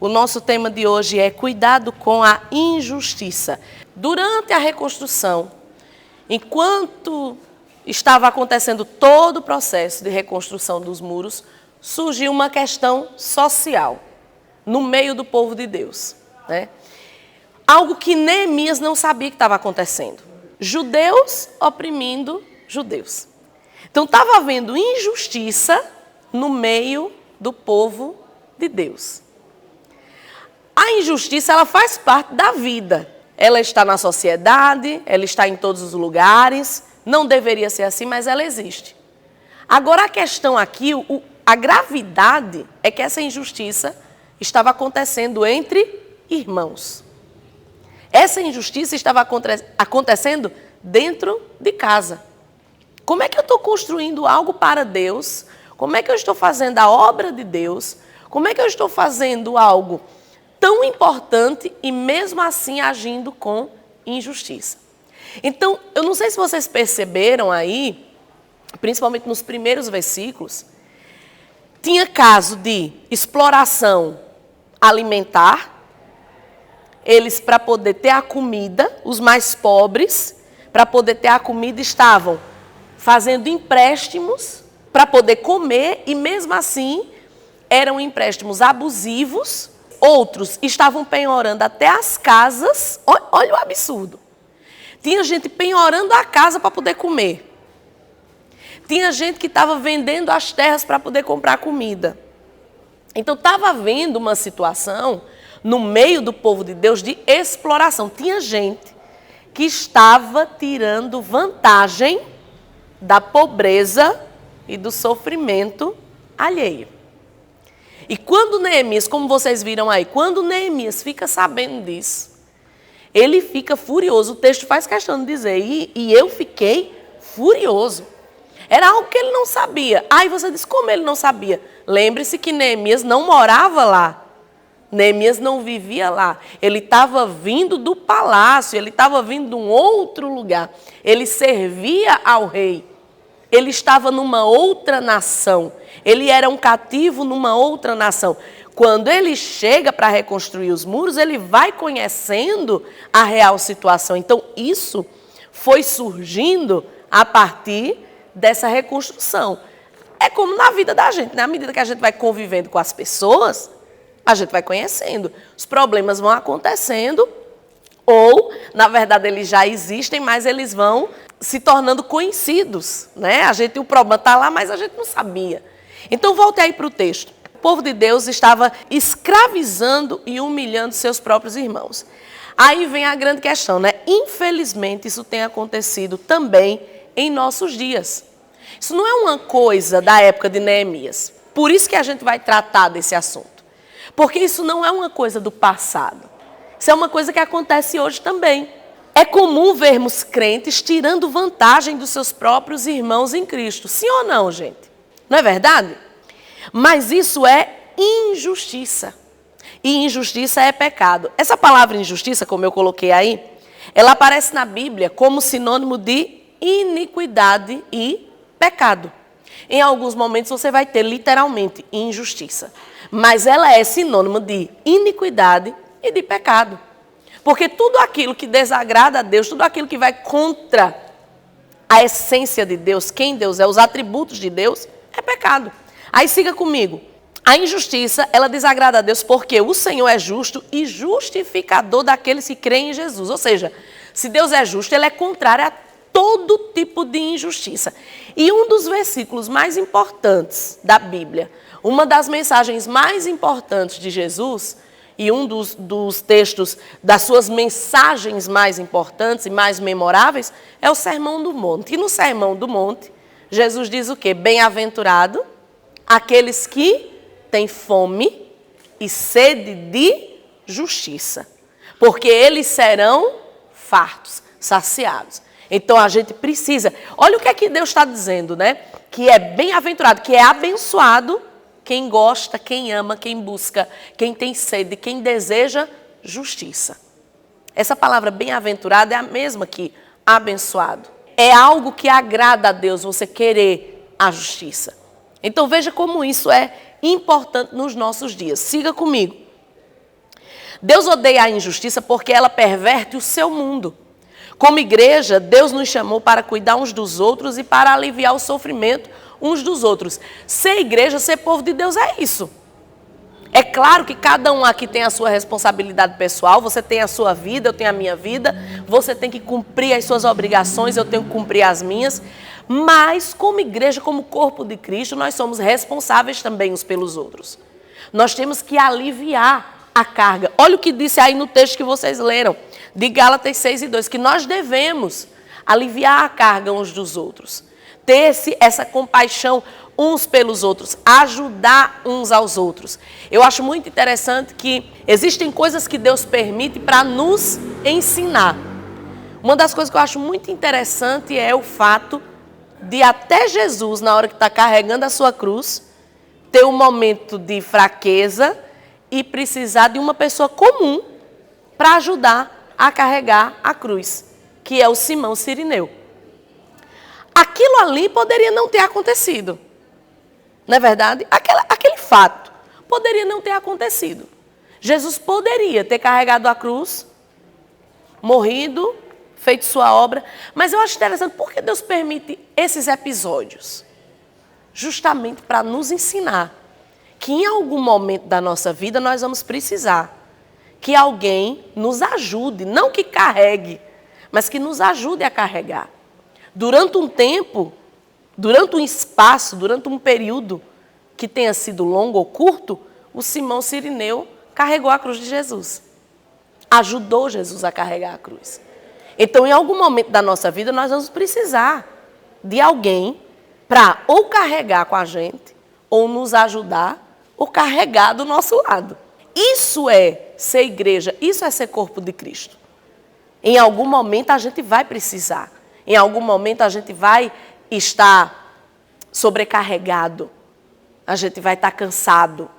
O nosso tema de hoje é cuidado com a injustiça. Durante a reconstrução, enquanto estava acontecendo todo o processo de reconstrução dos muros, surgiu uma questão social no meio do povo de Deus, né? Algo que Neemias não sabia que estava acontecendo. Judeus oprimindo judeus. Então estava havendo injustiça no meio do povo de Deus. A injustiça, ela faz parte da vida. Ela está na sociedade, ela está em todos os lugares. Não deveria ser assim, mas ela existe. Agora a questão aqui, a gravidade é que essa injustiça estava acontecendo entre irmãos. Essa injustiça estava acontecendo dentro de casa. Como é que eu estou construindo algo para Deus? Como é que eu estou fazendo a obra de Deus? Como é que eu estou fazendo algo tão importante e mesmo assim agindo com injustiça? Então, eu não sei se vocês perceberam aí, principalmente nos primeiros versículos, tinha caso de exploração alimentar. Eles, para poder ter a comida, os mais pobres, para poder ter a comida, estavam fazendo empréstimos para poder comer e mesmo assim eram empréstimos abusivos. Outros estavam penhorando até as casas. Olha o absurdo. Tinha gente penhorando a casa para poder comer. Tinha gente que estava vendendo as terras para poder comprar comida. Então estava havendo uma situação no meio do povo de Deus de exploração. Tinha gente que estava tirando vantagem da pobreza e do sofrimento alheio. E quando Neemias, como vocês viram aí, quando Neemias fica sabendo disso, ele fica furioso. O texto faz questão de dizer, e eu fiquei furioso. Era algo que ele não sabia. Aí você diz, como ele não sabia? Lembre-se que Neemias não morava lá. Neemias não vivia lá. Ele estava vindo do palácio, ele estava vindo de um outro lugar. Ele servia ao rei. Ele estava numa outra nação. Ele era um cativo numa outra nação. Quando ele chega para reconstruir os muros, ele vai conhecendo a real situação. Então, isso foi surgindo a partir dessa reconstrução. É como na vida da gente, né? À medida que a gente vai convivendo com as pessoas, a gente vai conhecendo. Os problemas vão acontecendo, ou, na verdade, eles já existem, mas eles vão se tornando conhecidos, né? O problema está lá, mas a gente não sabia. Então, volte aí para o texto. O povo de Deus estava escravizando e humilhando seus próprios irmãos. Aí vem a grande questão, né? Infelizmente, isso tem acontecido também em nossos dias. Isso não é uma coisa da época de Neemias. Por isso que a gente vai tratar desse assunto. Porque isso não é uma coisa do passado. Isso é uma coisa que acontece hoje também. É comum vermos crentes tirando vantagem dos seus próprios irmãos em Cristo. Sim ou não, gente? Não é verdade? Mas isso é injustiça. E injustiça é pecado. Essa palavra injustiça, como eu coloquei aí, ela aparece na Bíblia como sinônimo de iniquidade e pecado. Em alguns momentos você vai ter literalmente injustiça. Mas ela é sinônimo de iniquidade e de pecado. Porque tudo aquilo que desagrada a Deus, tudo aquilo que vai contra a essência de Deus, quem Deus é, os atributos de Deus, é pecado. Aí siga comigo. A injustiça, ela desagrada a Deus porque o Senhor é justo e justificador daqueles que creem em Jesus. Ou seja, se Deus é justo, ele é contrário a todo tipo de injustiça. E um dos versículos mais importantes da Bíblia, uma das mensagens mais importantes de Jesus, e um dos textos das suas mensagens mais importantes e mais memoráveis, é o Sermão do Monte. E no Sermão do Monte, Jesus diz o quê? Bem-aventurado aqueles que têm fome e sede de justiça, porque eles serão fartos, saciados. Então a gente precisa... Olha o que é que Deus está dizendo, né? Que é bem-aventurado, que é abençoado quem gosta, quem ama, quem busca, quem tem sede, quem deseja justiça. Essa palavra bem-aventurado é a mesma que abençoado. É algo que agrada a Deus, você querer a justiça. Então veja como isso é importante nos nossos dias. Siga comigo. Deus odeia a injustiça porque ela perverte o seu mundo. Como igreja, Deus nos chamou para cuidar uns dos outros e para aliviar o sofrimento uns dos outros. Ser igreja, ser povo de Deus é isso. É claro que cada um aqui tem a sua responsabilidade pessoal, você tem a sua vida, eu tenho a minha vida, você tem que cumprir as suas obrigações, eu tenho que cumprir as minhas, mas como igreja, como corpo de Cristo, nós somos responsáveis também uns pelos outros. Nós temos que aliviar a carga. Olha o que disse aí no texto que vocês leram, de Gálatas 6:2, que nós devemos aliviar a carga uns dos outros, ter essa compaixão uns pelos outros, ajudar uns aos outros. Eu acho muito interessante que existem coisas que Deus permite para nos ensinar. Uma das coisas que eu acho muito interessante é o fato de até Jesus, na hora que está carregando a sua cruz, ter um momento de fraqueza e precisar de uma pessoa comum para ajudar a carregar a cruz, que é o Simão Cirineu. Aquilo ali poderia não ter acontecido. Não é verdade? Aquele fato poderia não ter acontecido. Jesus poderia ter carregado a cruz, morrido, feito sua obra. Mas eu acho interessante, por que Deus permite esses episódios? Justamente para nos ensinar que em algum momento da nossa vida nós vamos precisar que alguém nos ajude, não que carregue, mas que nos ajude a carregar. Durante um tempo, durante um espaço, durante um período que tenha sido longo ou curto, o Simão Cirineu carregou a cruz de Jesus. Ajudou Jesus a carregar a cruz. Então, em algum momento da nossa vida, nós vamos precisar de alguém para ou carregar com a gente, ou nos ajudar, ou carregar do nosso lado. Isso é ser igreja, isso é ser corpo de Cristo. Em algum momento a gente vai precisar. Em algum momento a gente vai estar sobrecarregado. A gente vai estar cansado.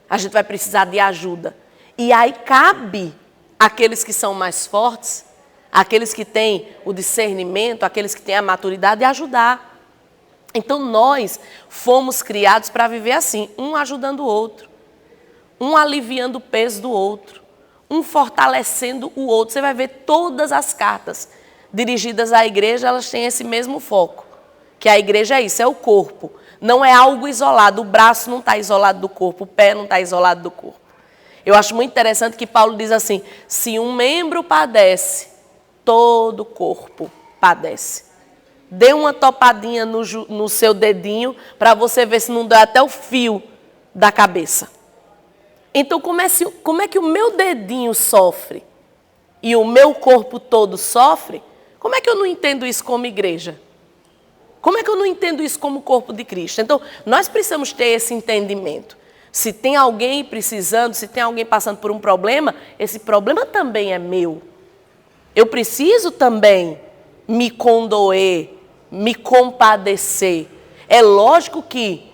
A gente vai precisar de ajuda. E aí cabe àqueles que são mais fortes, àqueles que têm o discernimento, àqueles que têm a maturidade, de ajudar. Então nós fomos criados para viver assim, um ajudando o outro, um aliviando o peso do outro, um fortalecendo o outro. Você vai ver todas as cartas dirigidas à igreja, elas têm esse mesmo foco, que a igreja é isso, é o corpo. Não é algo isolado, o braço não está isolado do corpo, o pé não está isolado do corpo. Eu acho muito interessante que Paulo diz assim, se um membro padece, todo o corpo padece. Dê uma topadinha no seu dedinho para você ver se não dói até o fio da cabeça. Então, como é que o meu dedinho sofre e o meu corpo todo sofre? Como é que eu não entendo isso como igreja? Como é que eu não entendo isso como corpo de Cristo? Então, nós precisamos ter esse entendimento. Se tem alguém precisando, se tem alguém passando por um problema, esse problema também é meu. Eu preciso também me condoer, me compadecer. É lógico que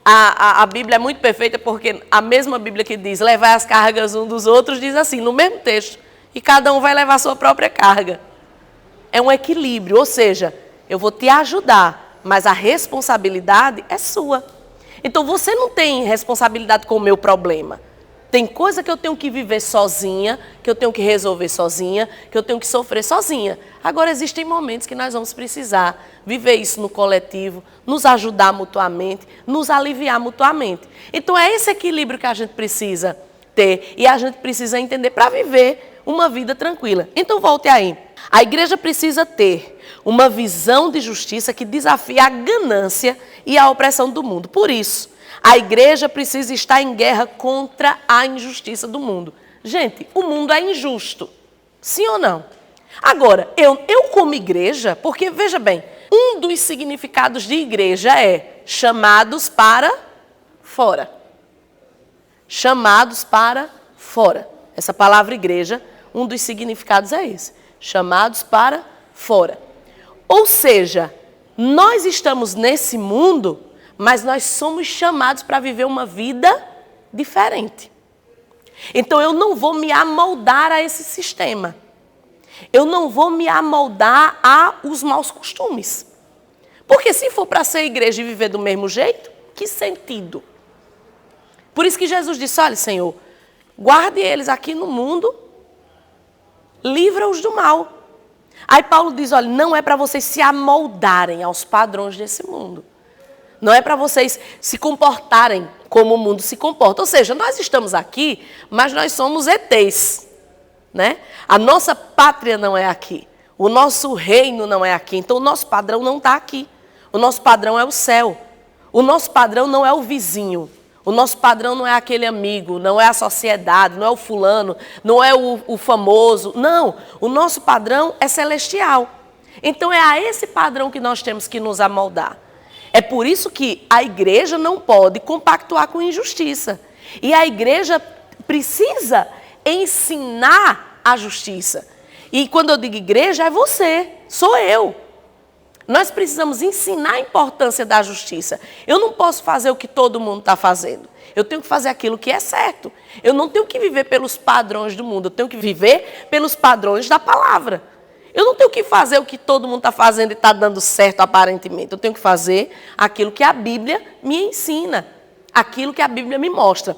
a Bíblia é muito perfeita, porque a mesma Bíblia que diz levar as cargas um dos outros, diz assim, no mesmo texto, e cada um vai levar a sua própria carga. É um equilíbrio, ou seja, eu vou te ajudar, mas a responsabilidade é sua. Então você não tem responsabilidade com o meu problema. Tem coisa que eu tenho que viver sozinha, que eu tenho que resolver sozinha, que eu tenho que sofrer sozinha. Agora, existem momentos que nós vamos precisar viver isso no coletivo, nos ajudar mutuamente, nos aliviar mutuamente. Então, é esse equilíbrio que a gente precisa ter e a gente precisa entender para viver uma vida tranquila. Então, volte aí. A igreja precisa ter uma visão de justiça que desafie a ganância e a opressão do mundo. Por isso, a igreja precisa estar em guerra contra a injustiça do mundo. Gente, o mundo é injusto. Sim ou não? Agora, eu como igreja, porque, veja bem, um dos significados de igreja é chamados para fora. Chamados para fora. Essa palavra igreja, um dos significados é esse. Chamados para fora. Ou seja, nós estamos nesse mundo, mas nós somos chamados para viver uma vida diferente. Então eu não vou me amoldar a esse sistema. Eu não vou me amoldar aos maus costumes. Porque se for para ser igreja e viver do mesmo jeito, que sentido? Por isso que Jesus disse, olha, Senhor, guarde eles aqui no mundo, livra-os do mal. Aí Paulo diz, olha, não é para vocês se amoldarem aos padrões desse mundo. Não é para vocês se comportarem como o mundo se comporta. Ou seja, nós estamos aqui, mas nós somos ETs, né? A nossa pátria não é aqui. O nosso reino não é aqui. Então, o nosso padrão não está aqui. O nosso padrão é o céu. O nosso padrão não é o vizinho. O nosso padrão não é aquele amigo, não é a sociedade, não é o fulano, não é o famoso. Não, o nosso padrão é celestial. Então, é a esse padrão que nós temos que nos amoldar. É por isso que a igreja não pode compactuar com injustiça. E a igreja precisa ensinar a justiça. E quando eu digo igreja, é você, sou eu. Nós precisamos ensinar a importância da justiça. Eu não posso fazer o que todo mundo está fazendo. Eu tenho que fazer aquilo que é certo. Eu não tenho que viver pelos padrões do mundo. Eu tenho que viver pelos padrões da palavra. Eu não tenho que fazer o que todo mundo está fazendo e está dando certo aparentemente. Eu tenho que fazer aquilo que a Bíblia me ensina. Aquilo que a Bíblia me mostra.